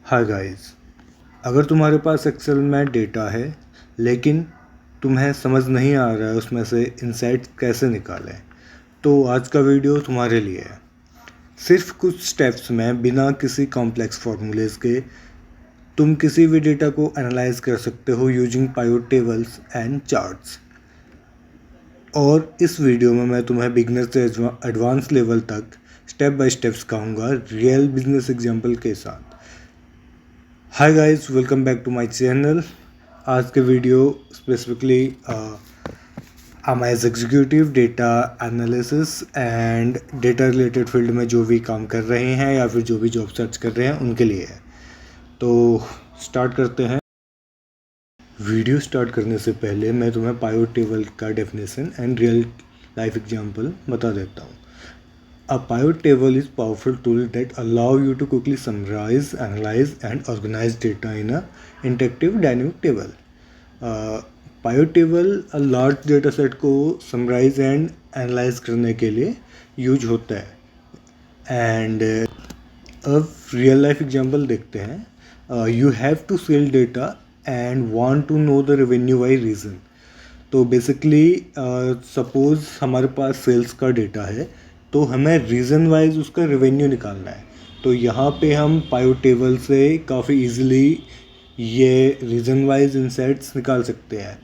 Hi guys, अगर तुम्हारे पास Excel में डेटा है लेकिन तुम्हें समझ नहीं आ रहा है उसमें से इनसाइट्स कैसे निकालें, तो आज का वीडियो तुम्हारे लिए है। सिर्फ कुछ स्टेप्स में बिना किसी कॉम्प्लेक्स फार्मूलेज के तुम किसी भी डेटा को एनालाइज कर सकते हो using pivot tables and charts. और इस वीडियो में मैं तुम्हें बिगनर से एडवांस लेवल तक स्टेप बाय स्टेप सिखाऊंगा रियल बिजनेस एग्जाम्पल के साथ। Hi guys, welcome back to my channel. आज के video specifically I'm as executive data analysis and data related field में जो भी काम कर रहे हैं या फिर जो भी जॉब सर्च कर रहे हैं उनके लिए है। तो स्टार्ट करते हैं। वीडियो स्टार्ट करने से पहले मैं तुम्हें पाइवट टेबल का definition and real life example बता देता हूँ। A pivot table is powerful tool that allow you to quickly summarize, analyze and organize data in a interactive dynamic table. Pivot table a large data set को summarize and analyze करने के लिए use होता है। And अब real life example देखते हैं। You have to sell data and want to know the revenue by region. तो बेसिकली सपोज़ हमारे पास सेल्स का डेटा है, तो हमें रीज़न वाइज उसका रेवेन्यू निकालना है। तो यहाँ पे हम पाइवट टेबल से काफ़ी इजीली ये रीज़न वाइज इंसाइट्स निकाल सकते हैं।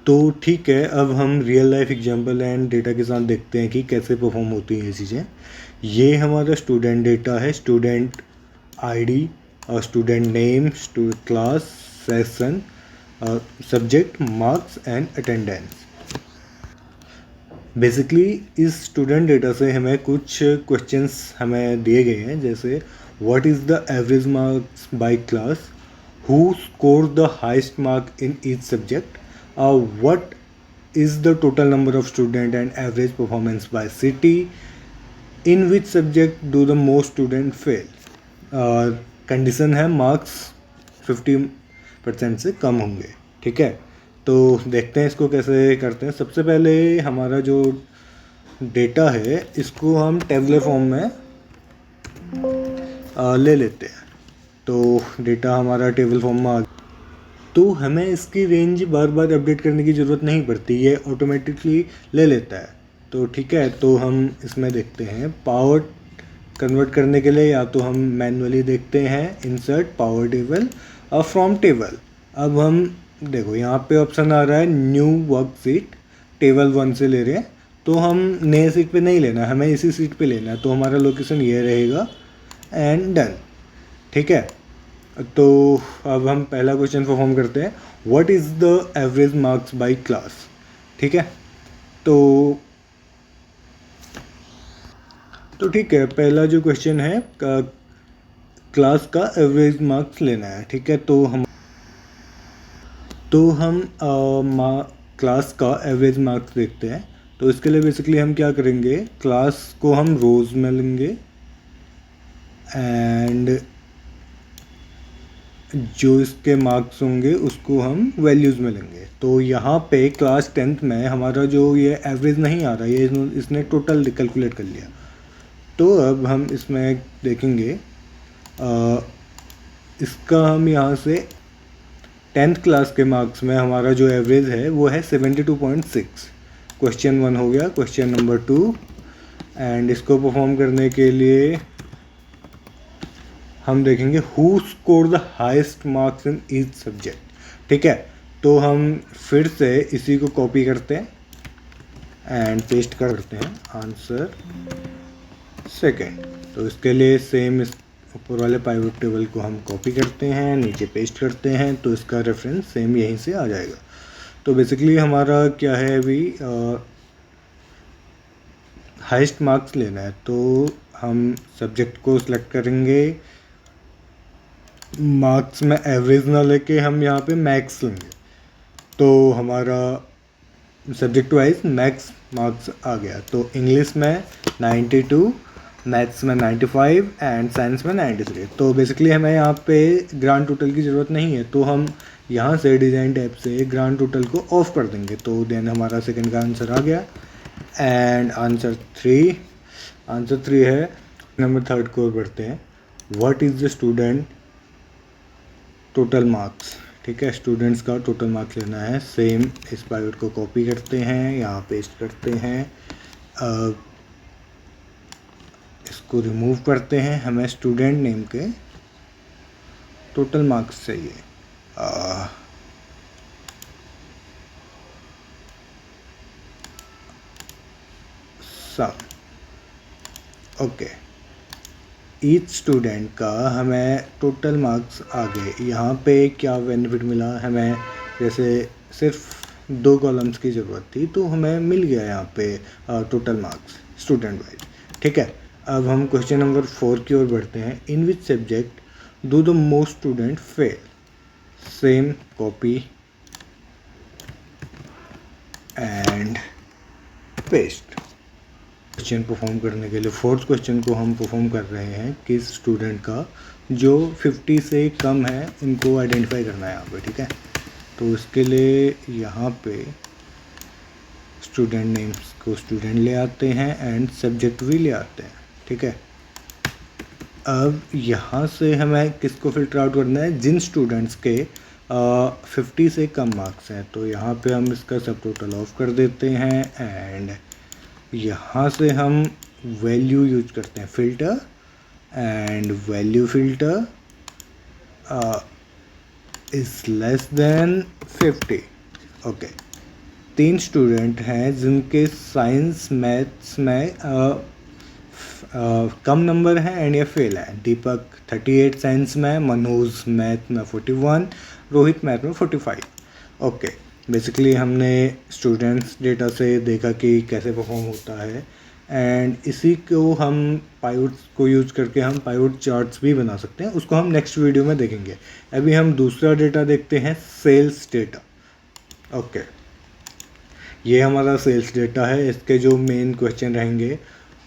तो ठीक है, अब हम real life example and data के साथ देखते हैं कि कैसे परफॉर्म होती हैं ये चीज़ें। ये हमारा स्टूडेंट डेटा है, स्टूडेंट आईडी और student name, student class, session, subject, marks and attendance. Basically इस स्टूडेंट डेटा से हमें कुछ क्वेश्चंस हमें दिए गए हैं, जैसे what is the average marks bye class, who score the highest mark in each subject, what is the total number of student and average performance by city, in which subject do the most student fail. Condition है marks 50% से कम होंगे। ठीक है, तो देखते हैं इसको कैसे करते हैं। सबसे पहले हमारा जो डेटा है इसको हम टेबलर फॉर्म में ले लेते हैं। तो डेटा हमारा टेबल फॉर्म में आ गया, तो हमें इसकी रेंज बार बार अपडेट करने की ज़रूरत नहीं पड़ती, ये ऑटोमेटिकली ले लेता है। तो ठीक है, तो हम इसमें देखते हैं पावर कन्वर्ट करने के लिए या तो हम मैनुअली देखते हैं इंसर्ट पावर टेबल और फ्रॉम टेबल। अब हम देखो यहाँ पे ऑप्शन आ रहा है न्यू वर्कशीट, टेबल 1 से ले रहे हैं, तो हम नए सीट पे नहीं लेना, हमें इसी सीट पे लेना है। तो हमारा लोकेशन ये रहेगा एंड डन। ठीक है, तो अब हम पहला क्वेश्चन परफॉर्म करते हैं, what is the average marks bye class. ठीक है, तो ठीक है, पहला जो क्वेश्चन है क्लास का एवरेज मार्क्स लेना है। ठीक है, तो हम क्लास का एवरेज मार्क्स देखते हैं। तो इसके लिए बेसिकली हम क्या करेंगे, क्लास को हम रोज़ में लेंगे एंड जो इसके मार्क्स होंगे उसको हम वैल्यूज़ में लेंगे। तो यहाँ पे क्लास 10th में हमारा जो ये एवरेज नहीं आ रहा, ये इसने टोटल कैलकुलेट कर लिया। तो अब हम इसमें देखेंगे इसका हम यहाँ से 10th क्लास के मार्क्स में हमारा जो एवरेज है वो है 72.6। क्वेश्चन 1 हो गया। क्वेश्चन नंबर 2, एंड इसको परफॉर्म करने के लिए हम देखेंगे who score the highest marks in each subject. ठीक है, तो हम फिर से इसी को कॉपी करते हैं एंड पेस्ट करते हैं आंसर सेकेंड। तो इसके लिए सेम इस ऊपर वाले पाइवट टेबल को हम कॉपी करते हैं, नीचे पेस्ट करते हैं, तो इसका रेफरेंस सेम यहीं से आ जाएगा। तो बेसिकली हमारा क्या है, अभी हाईएस्ट मार्क्स लेना है। तो हम सब्जेक्ट को सिलेक्ट करेंगे, मार्क्स में एवरेज ना लेके हम यहाँ पे मैक्स लेंगे। तो हमारा सब्जेक्ट वाइज मैक्स मार्क्स आ गया। तो इंग्लिश में 92, मैथ्स में 95 एंड साइंस में 93। तो बेसिकली हमें यहाँ पे ग्रांड टोटल की ज़रूरत नहीं है, तो हम यहाँ से डिज़ाइन टैब से ग्रांड टोटल को ऑफ कर देंगे। तो देन हमारा सेकंड का आंसर आ गया एंड आंसर 3 है। नंबर 3 को बढ़ते हैं, what is the student total marks. ठीक है, स्टूडेंट्स का टोटल मार्क्स लेना है। सेम इस पाइवट को कॉपी करते हैं, यहाँ पेस्ट करते हैं, इसको रिमूव करते हैं। हमें स्टूडेंट नेम के टोटल मार्क्स चाहिए। सम ओके, ईच स्टूडेंट का हमें टोटल मार्क्स आ गए। यहाँ पे क्या बेनिफिट मिला हमें, जैसे सिर्फ 2 कॉलम्स की ज़रूरत थी तो हमें मिल गया यहाँ पे टोटल मार्क्स स्टूडेंट वाइज। ठीक है, अब हम क्वेश्चन नंबर 4 की ओर बढ़ते हैं। In which subject do the most student fail. Same copy and paste. Question perform करने के लिए 4th क्वेश्चन को हम परफॉर्म कर रहे हैं किस स्टूडेंट का जो 50 से कम है, इनको आइडेंटिफाई करना है यहाँ पे। ठीक है, तो इसके लिए यहाँ पे स्टूडेंट नेम्स को स्टूडेंट ले आते हैं एंड सब्जेक्ट भी ले आते हैं। ठीक है, अब यहाँ से हमें किसको फिल्टर आउट करना है, जिन स्टूडेंट्स के 50 से कम मार्क्स हैं। तो यहाँ पे हम इसका सब टोटल ऑफ कर देते हैं एंड यहाँ से हम वैल्यू यूज करते हैं, filter and value filter is less than 50। Okay, 3 student हैं जिनके साइंस मैथ्स में कम नंबर हैं एंड ये फेल है। दीपक 38 साइंस में, मनोज मैथ में 41, रोहित मैथ में 45। ओके, बेसिकली हमने स्टूडेंट्स डेटा से देखा कि कैसे परफॉर्म होता है एंड इसी को हम पाइवट्स को यूज करके हम पाइवट चार्ट्स भी बना सकते हैं, उसको हम नेक्स्ट वीडियो में देखेंगे। अभी हम दूसरा डेटा देखते हैं, सेल्स डेटा। ओके, ये हमारा सेल्स डेटा है। इसके जो मेन क्वेश्चन रहेंगे,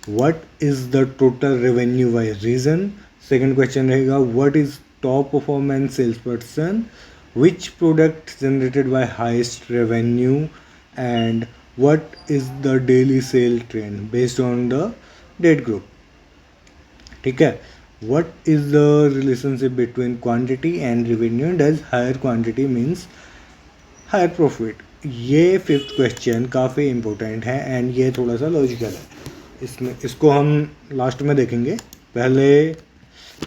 what is the total revenue by region. Second question रहेगा, what is top performance sales person, which product generated by highest revenue, and what is the daily sale trend based on the date group. ठीक है, what is the relationship between quantity and revenue, does higher quantity means higher profit। ये 5th question काफ़ी important है and ये थोड़ा सा logical है, इसमें इसको हम लास्ट में देखेंगे। पहले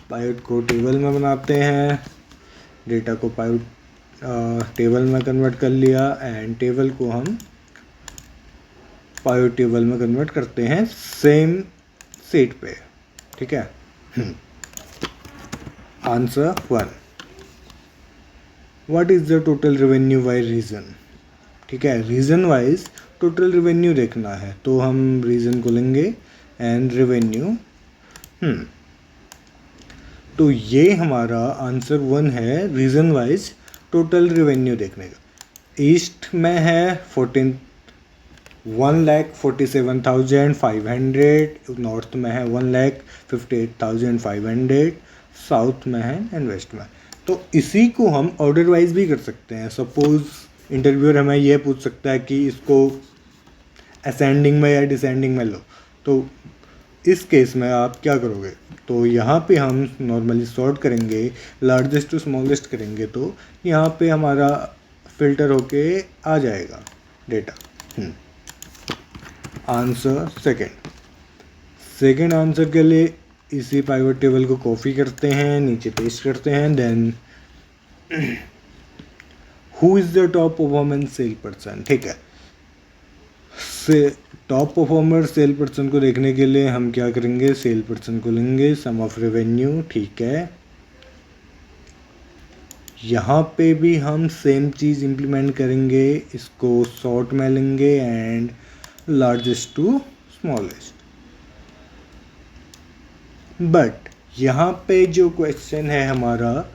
पाइवट को टेबल में बनाते हैं, डेटा को पाइवट टेबल में कन्वर्ट कर लिया एंड टेबल को हम पाइवट टेबल में कन्वर्ट करते हैं सेम सीट पे। ठीक है, answer 1, what is the total revenue by region. ठीक है, रीजन वाइज टोटल रेवेन्यू देखना है तो हम रीजन को लेंगे एंड रेवेन्यू। तो ये हमारा आंसर 1 है, रीजन वाइज टोटल रेवेन्यू देखने का। ईस्ट में है 1,47,500, नॉर्थ में है 1,58,500, साउथ में है एंड वेस्ट में। तो इसी को हम ऑर्डर वाइज भी कर सकते हैं। सपोज इंटरव्यूअर हमें ये पूछ सकता है कि इसको असेंडिंग में या डिसेंडिंग में लो, तो इस केस में आप क्या करोगे, तो यहाँ पे हम नॉर्मली सॉर्ट करेंगे, लार्जेस्ट टू स्मॉलेस्ट करेंगे, तो यहाँ पे हमारा फिल्टर होके आ जाएगा डेटा। आंसर सेकंड आंसर के लिए इसी पाइवट टेबल को कॉपी करते हैं, नीचे पेस्ट करते हैं, then who is the top performance sale person. ठीक है, टॉप परफॉर्मर सेल पर्सन को देखने के लिए हम क्या करेंगे, सेल पर्सन को लेंगे, सम ऑफ रेवेन्यू। ठीक है, यहाँ पे भी हम सेम चीज़ इम्प्लीमेंट करेंगे, इसको सॉर्ट में लेंगे and largest to smallest. But यहाँ पे जो क्वेश्चन है हमारा,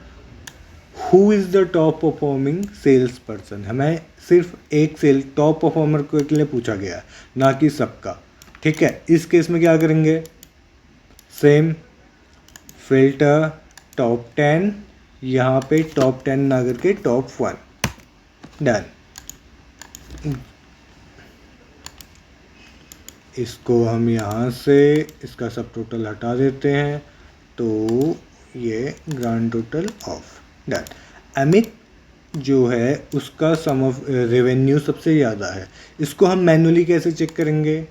who is the top performing sales person, हमें सिर्फ एक सेल टॉप परफॉर्मर के लिए पूछा गया है, ना कि सबका। ठीक है, इस केस में क्या करेंगे, सेम फिल्टर टॉप 10, यहाँ पे टॉप 10 ना करके टॉप 1, डन। इसको हम यहाँ से इसका सब टोटल हटा देते हैं, तो ये grand total of done. Amit जो है उसका सम ऑफ रेवेन्यू सबसे ज़्यादा है। इसको हम मैनुअली कैसे चेक करेंगे?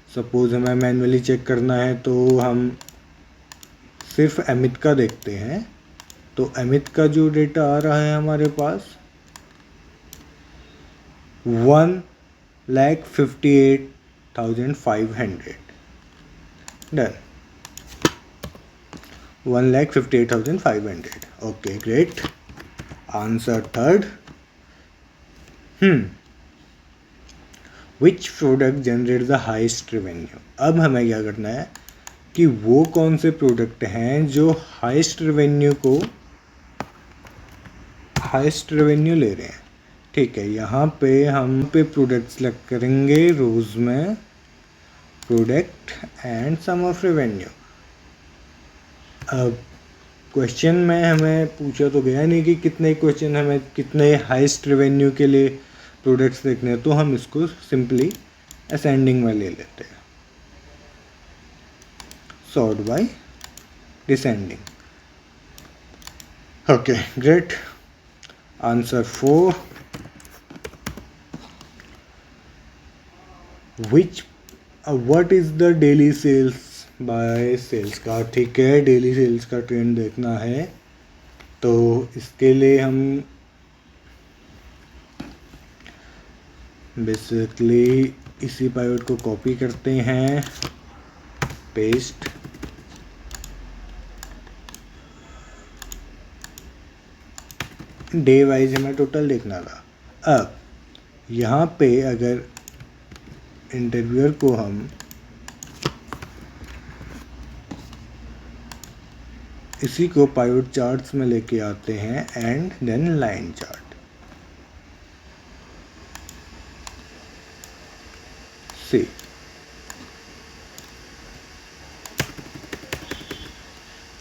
सपोज़ हमें मैनुअली चेक करना है तो हम सिर्फ अमित का देखते हैं। तो अमित का जो डेटा आ रहा है हमारे पास 1,58,500 done. 1,58,500 okay great. Answer third, which product generate the highest revenue. अब हमें क्या करना है कि वो कौन से प्रोडक्ट हैं जो हाइस्ट रेवेन्यू ले रहे हैं। ठीक है, यहाँ पे हम प्रोडक्ट सेलेक्ट करेंगे रोज में, product and sum of revenue. अब क्वेश्चन में हमें पूछा तो गया नहीं कि कितने हाईएस्ट रेवेन्यू के लिए प्रोडक्ट्स देखने हैं, तो हम इसको सिंपली असेंडिंग में ले लेते हैं, sort by descending. Okay great. Answer 4, what is the daily sales by sales का। ठीक है, डेली सेल्स का ट्रेंड देखना है तो इसके लिए हम बेसिकली इसी पाइवट को कॉपी करते हैं, पेस्ट, डे वाइज हमें टोटल देखना था। अब यहाँ पे अगर इंटरव्यूअर को हम इसी को पाइवट चार्ट्स में लेके आते हैं एंड देन लाइन चार्ट, सी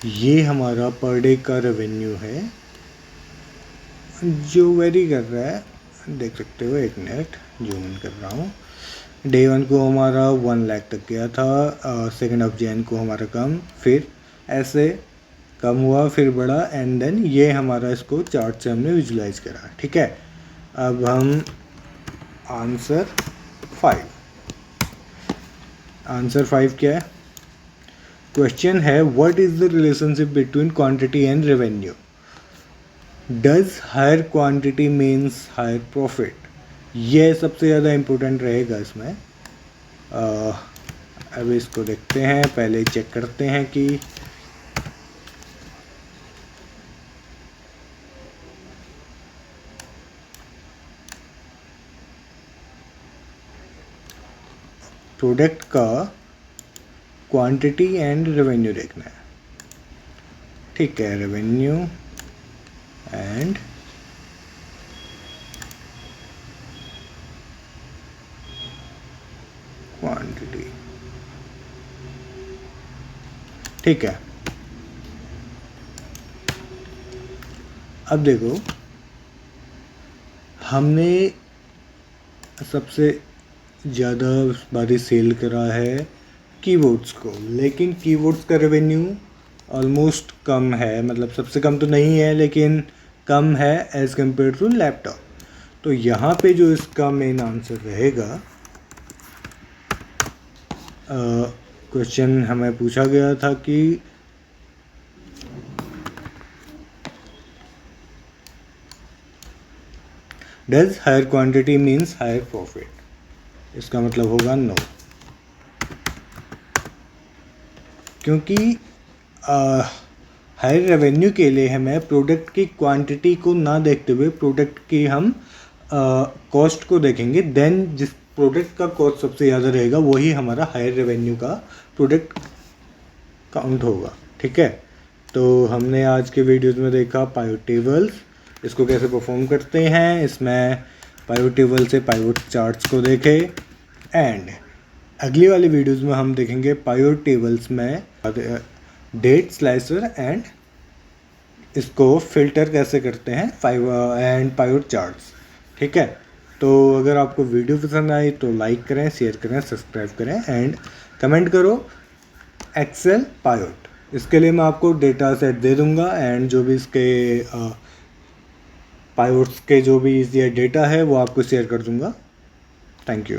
ये हमारा पर डे का रेवेन्यू है जो वेरी कर रहा है, देख सकते हो। एक मिनट जूम इन कर रहा हूँ। डे 1 को हमारा 1 लाख तक गया था, 2 जैन को हमारा कम, फिर ऐसे कम हुआ, फिर बढ़ा एंड देन ये हमारा इसको चार्ट से हमने विजुलाइज करा। ठीक है, अब हम आंसर 5 क्या है? क्वेश्चन है what is the relationship between quantity and revenue. Does higher quantity means higher profit. ये सबसे ज़्यादा इम्पोर्टेंट रहेगा इसमें। अब इसको देखते हैं, पहले चेक करते हैं कि प्रोडक्ट का क्वांटिटी एंड रेवेन्यू देखना है। ठीक है, रेवेन्यू एंड क्वांटिटी। ठीक है, अब देखो हमने सबसे ज़्यादा बारी सेल करा है कीबोर्ड्स को, लेकिन कीबोर्ड्स का रेवेन्यू ऑलमोस्ट कम है, मतलब सबसे कम तो नहीं है लेकिन कम है एज़ कम्पेयर टू लैपटॉप। तो यहाँ पे जो इसका मेन आंसर रहेगा, क्वेश्चन हमें पूछा गया था कि does higher quantity means higher profit. इसका मतलब होगा नो, क्योंकि हायर रेवेन्यू के लिए हमें प्रोडक्ट की क्वांटिटी को ना देखते हुए प्रोडक्ट की हम कॉस्ट को देखेंगे। देन जिस प्रोडक्ट का कॉस्ट सबसे ज़्यादा रहेगा वही हमारा हायर रेवेन्यू का प्रोडक्ट काउंट होगा। ठीक है, तो हमने आज के वीडियोज़ में देखा पाइवट टेबल्स, इसको कैसे परफॉर्म करते हैं, इसमें पाइवट टेबल से पाइवट चार्ट्स को देखे, एंड अगली वाली वीडियोज़ में हम देखेंगे पाइवट टेबल्स में डेट स्लाइसर एंड इसको फिल्टर कैसे करते हैं एंड पाइवट चार्ट्स। ठीक है, तो अगर आपको वीडियो पसंद आई तो लाइक करें, शेयर करें, सब्सक्राइब करें एंड कमेंट करो एक्सेल पाइवट। इसके लिए मैं आपको डेटा सेट दे दूंगा एंड जो भी इसके पाइवट्स के जो भी ये डेटा है वो आपको शेयर कर दूंगा। Thank you.